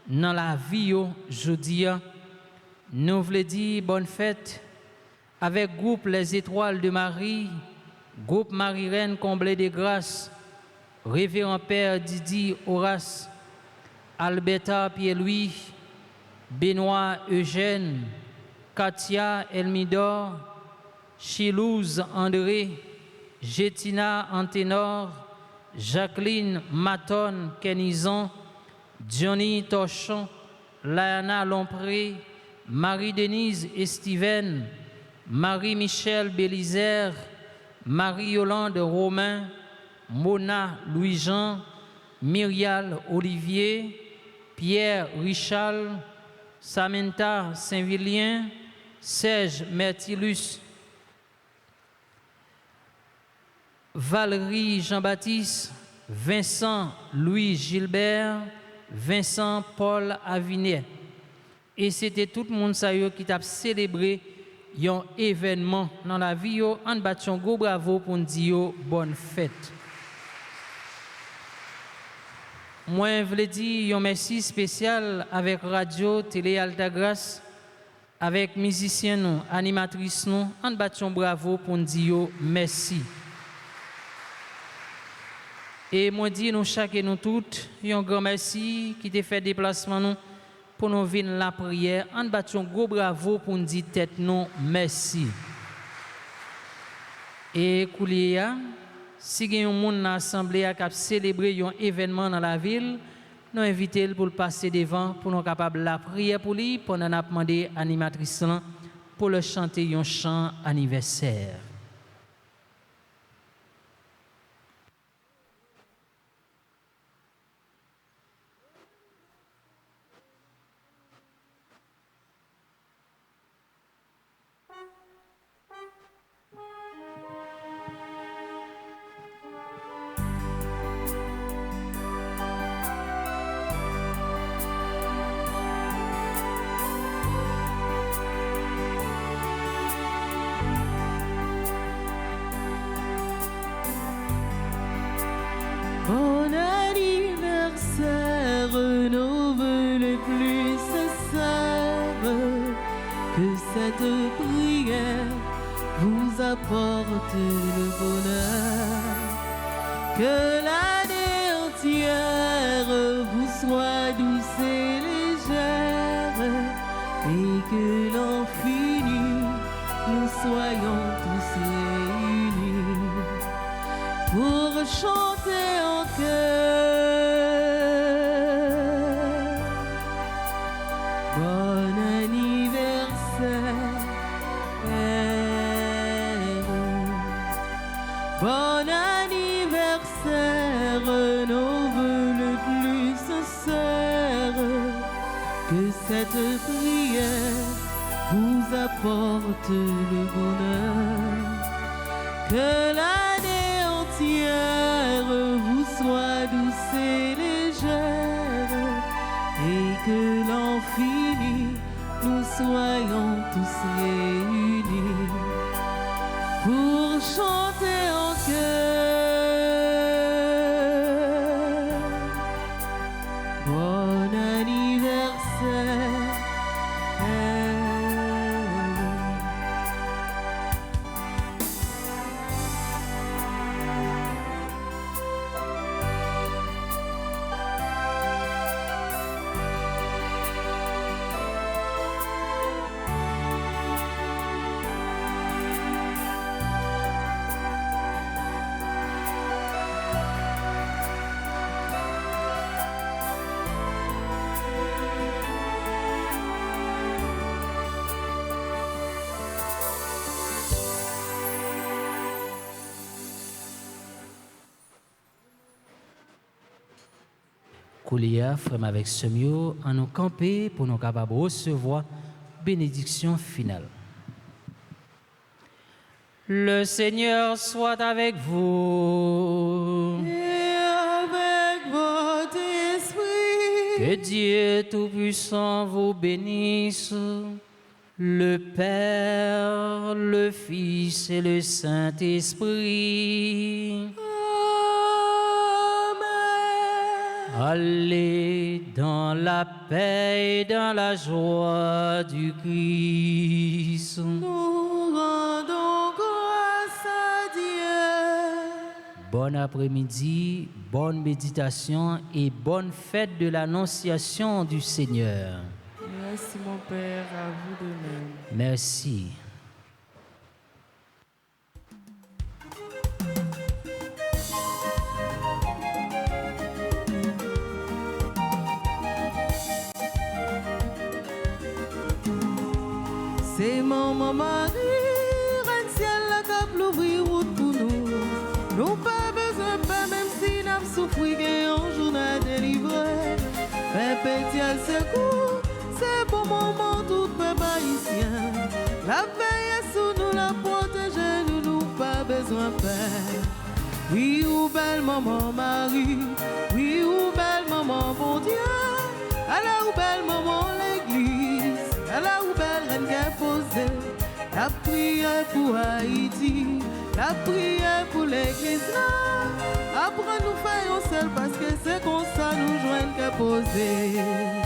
dans la vie aujourd'hui. Nous voulons dire bonne fête avec groupe Les Étoiles de Marie, groupe Marie-Reine Comblée de Grâce, Révérend Père Didi Horace, Alberta Pierre-Louis, Benoît Eugène, Katia Elmidor, Chilouse André, Gétina Anténor, Jacqueline Maton Kenizon, Johnny Torchon, Lana Lompré, Marie-Denise Estiven, Marie-Michel Bélizer, Marie-Yolande Romain, Mona Louis-Jean, Myrial Olivier, Pierre Richal, Samantha Saint-Vilien, Serge Mertilus, Valérie Jean-Baptiste, Vincent Louis Gilbert, Vincent Paul Avinet. Et c'était tout le monde qui t'a célébré un événement dans la vie. En battant gros bravo pour nous dire bonne fête. Moi, je voulais dire un merci spécial avec Radio Télé Altagrace, avec musiciens, nous, animatrices, nous, en battant bravo pour nous dire merci. Et moi, dis nous chaque et nous toutes, un grand merci qui t'a fait déplacement nous pour nous venir la prière. En battant gros bravo pour nous dire tête nous merci. Et Koulia, si il y a un monde dans l'assemblée qui a célébré un événement dans la ville, nous invitons pour le passer devant pour nous capables la prière pour lui, pour nous demander à l'animatrice pour le chanter un chant anniversaire. Bon anniversaire, nos vœux les plus sincères, que cette prière vous apporte le bonheur, que l'année entière vous soit douce et légère, et que l'an fini, nous soyons tous réunis pour chanter en chœur. Bon anniversaire, bon anniversaire, nos vœux le plus sincère, que cette prière vous apporte le bonheur, que l'année entière vous soit douce et légère, et que l'an fini, nous soyons tous réunis pour chanter en chœur. Bon anniversaire. Koulia, frère avec Semio, en nous camper pour nous capables de recevoir bénédiction finale. Le Seigneur soit avec vous. Et avec votre Que Dieu Tout-Puissant vous bénisse, le Père, le Fils et le Saint-Esprit. Amen. Allez dans la paix et dans la joie du Christ. Nous rendons grâce à Dieu. Bon après-midi, bonne méditation et bonne fête de l'Annonciation du Seigneur. Merci mon Père, à vous de même. Merci. C'est maman Marie, reine ciel la cap l'ouvrir route pour nous. Nous pas besoin pas même si nous souffrir un journal délivré. Un petit al secours, c'est pour moment tout peuple haïtien. La veille sous nous la protéger, nous pas besoin faire. Oui ou belle maman Marie, oui ou belle maman bon Dieu, à la ou belle maman l'église, à la ou belle reine qui est posée. La prière pour Haïti, la prière pour l'église là. Après nous faisons seul parce que c'est comme ça nous joignent qu'à poser.